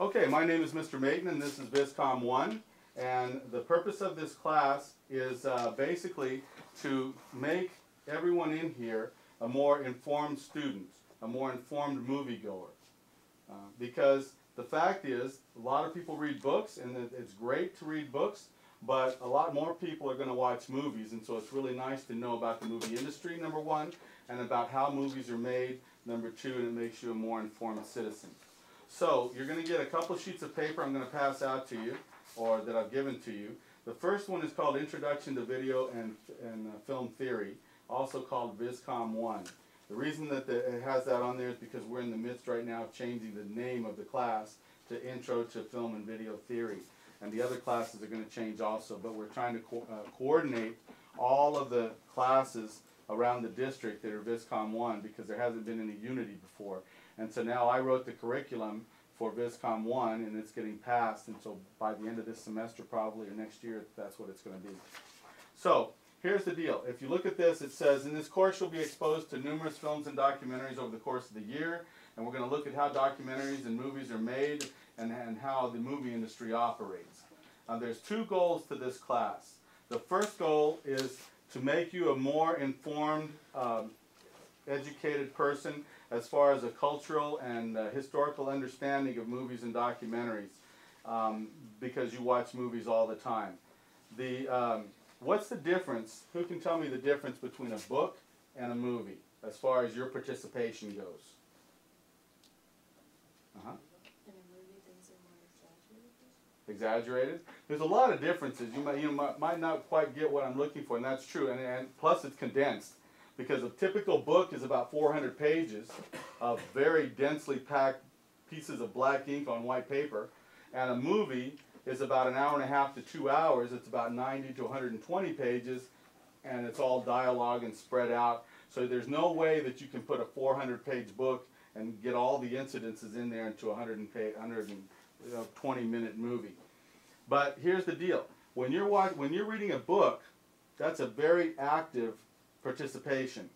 Okay, my name is Mr. Mayton, and this is VisCom 1. And the purpose of this class is basically to make everyone in here a more informed student, a more informed moviegoer. Because the fact is, a lot of people read books, and it's great to read books, but a lot more people are going to watch movies, and so it's really nice to know about the movie industry, number one, and about how movies are made, number two, and it makes you a more informed citizen. So you're going to get a couple sheets of paper I'm going to pass out to you, or that I've given to you. The first one is called Introduction to Video and Film Theory, also called VisCom 1. The reason that it has that on there is because we're in the midst right now of changing the name of the class to Intro to Film and Video Theory. And the other classes are going to change also, but we're trying to coordinate all of the classes around the district that are VisCom 1 because there hasn't been any unity before. And so now I wrote the curriculum for VisCom 1 and it's getting passed, and so by the end of this semester probably or next year that's what it's going to be. So here's the deal. If you look at this, it says, in this course you'll be exposed to numerous films and documentaries over the course of the year, and we're going to look at how documentaries and movies are made and how the movie industry operates. There's two goals to this class. The first goal is to make you a more informed, educated person as far as a cultural and historical understanding of movies and documentaries, because you watch movies all the time. What's the difference? Who can tell me the difference between a book and a movie as far as your participation goes? Uh-huh. In a movie, things are more exaggerated. Exaggerated? There's a lot of differences. You might not quite get what I'm looking for, and that's true. And plus, it's condensed, because a typical book is about 400 pages of very densely packed pieces of black ink on white paper, and a movie is about an hour and a half to 2 hours. It's about 90 to 120 pages, and it's all dialogue and spread out. So there's no way that you can put a 400-page book and get all the incidences in there into a 120-minute movie. But here's the deal. When you're reading a book, that's a very active participation,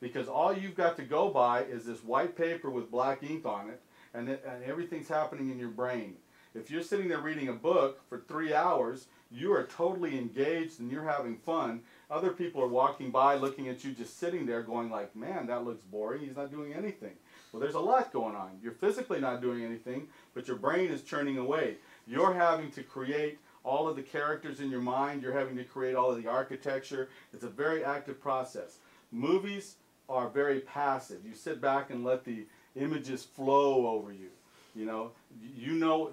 because all you've got to go by is this white paper with black ink on it, and everything's happening in your brain. If you're sitting there reading a book for 3 hours, you are totally engaged and you're having fun. Other people are walking by looking at you just sitting there going like, man, that looks boring, he's not doing anything. Well, there's a lot going on. You're physically not doing anything, but your brain is churning away. You're having to create all of the characters in your mind. You're having to create all of the architecture. It's a very active process. Movies are very passive. You sit back and let the images flow over you. You know,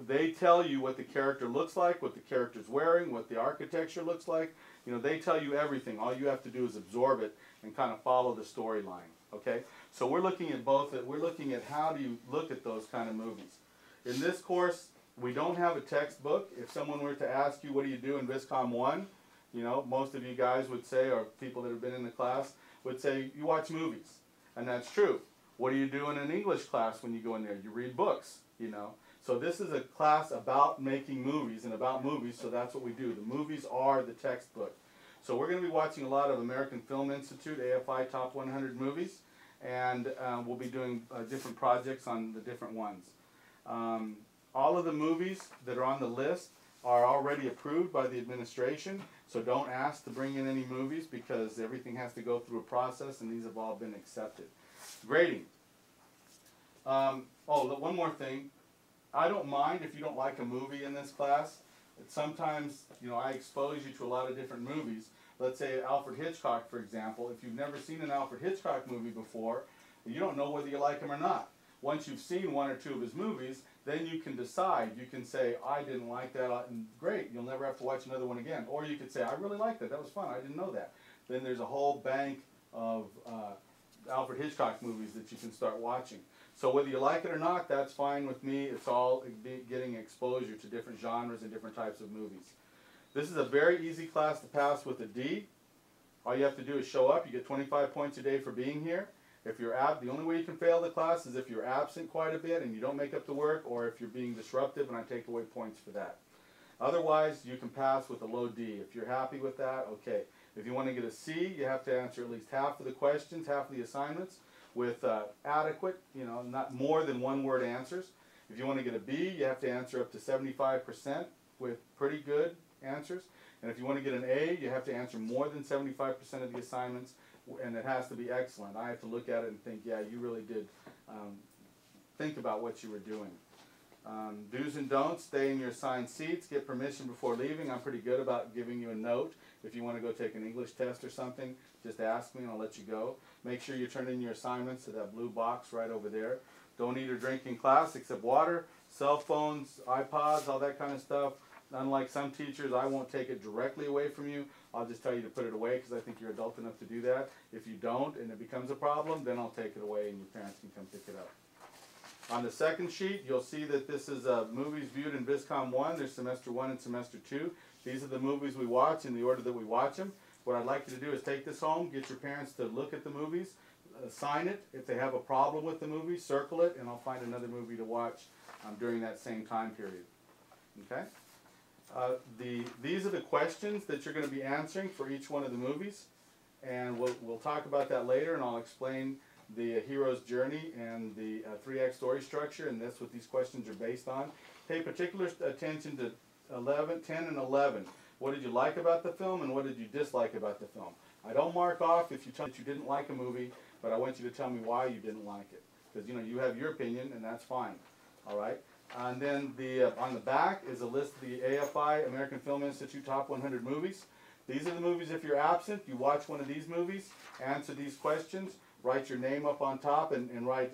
they tell you what the character looks like, what the character's wearing, what the architecture looks like. You know, they tell you everything. All you have to do is absorb it and kind of follow the storyline. Okay? So we're looking at both. We're looking at how do you look at those kind of movies. In this course, we don't have a textbook. If someone were to ask you, what do you do in VisCom 1? You know, most of you guys would say, or people that have been in the class would say, you watch movies. And that's true. What do you do in an English class when you go in there? You read books, you know. So this is a class about making movies and about movies, so that's what we do. The movies are the textbook. So we're going to be watching a lot of American Film Institute, AFI Top 100 movies, and we'll be doing different projects on the different ones. All of the movies that are on the list are already approved by the administration, so don't ask to bring in any movies because everything has to go through a process, and these have all been accepted. Grading. One more thing. I don't mind if you don't like a movie in this class. Sometimes, you know, I expose you to a lot of different movies. Let's say Alfred Hitchcock, for example. If you've never seen an Alfred Hitchcock movie before, you don't know whether you like him or not. Once you've seen one or two of his movies, then you can decide. You can say, I didn't like that, and great, you'll never have to watch another one again. Or you could say, I really liked that, that was fun, I didn't know that. Then there's a whole bank of Alfred Hitchcock movies that you can start watching. So whether you like it or not, that's fine with me. It's all getting exposure to different genres and different types of movies. This is a very easy class to pass with a D. All you have to do is show up. You get 25 points a day for being here. If you're the only way you can fail the class is if you're absent quite a bit and you don't make up the work, or if you're being disruptive and I take away points for that. Otherwise, you can pass with a low D. If you're happy with that, okay. If you want to get a C, you have to answer at least half of the questions, half of the assignments with adequate, you know, not more than one-word answers. If you want to get a B, you have to answer up to 75% with pretty good answers. And if you want to get an A, you have to answer more than 75% of the assignments, and it has to be excellent. I have to look at it and think, yeah, you really did think about what you were doing. Do's and don'ts: stay in your assigned seats, get permission before leaving. I'm pretty good about giving you a note. If you want to go take an English test or something, just ask me and I'll let you go. Make sure you turn in your assignments to that blue box right over there. Don't eat or drink in class except water, cell phones, iPods, all that kind of stuff. Unlike some teachers, I won't take it directly away from you. I'll just tell you to put it away because I think you're adult enough to do that. If you don't and it becomes a problem, then I'll take it away and your parents can come pick it up. On the second sheet, you'll see that this is movies viewed in VisCom 1. There's semester 1 and semester 2. These are the movies we watch in the order that we watch them. What I'd like you to do is take this home, get your parents to look at the movies, sign it. If they have a problem with the movie, circle it, and I'll find another movie to watch during that same time period. Okay? These are the questions that you're going to be answering for each one of the movies, and we'll talk about that later, and I'll explain the hero's journey and the 3-act story structure, and that's what these questions are based on. Pay particular attention to 10 and 11. What did you like about the film, and what did you dislike about the film? I don't mark off if you tell me that you didn't like a movie, but I want you to tell me why you didn't like it, because you have your opinion, and that's fine. All right. And then on the back is a list of the AFI, American Film Institute Top 100 movies. These are the movies. If you're absent, you watch one of these movies, answer these questions, write your name up on top, and write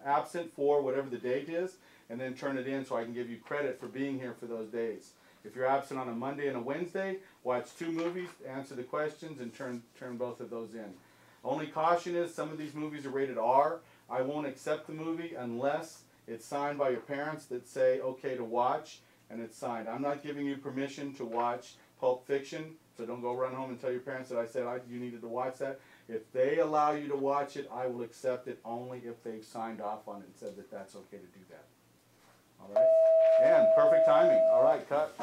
absent for whatever the date is, and then turn it in so I can give you credit for being here for those days. If you're absent on a Monday and a Wednesday, watch 2 movies, answer the questions, and turn both of those in. Only caution is some of these movies are rated R. I won't accept the movie unless it's signed by your parents that say okay to watch, and it's signed. I'm not giving you permission to watch Pulp Fiction, so don't go run home and tell your parents that I said you needed to watch that. If they allow you to watch it, I will accept it only if they've signed off on it and said that that's okay to do that. All right? And perfect timing. All right, cut.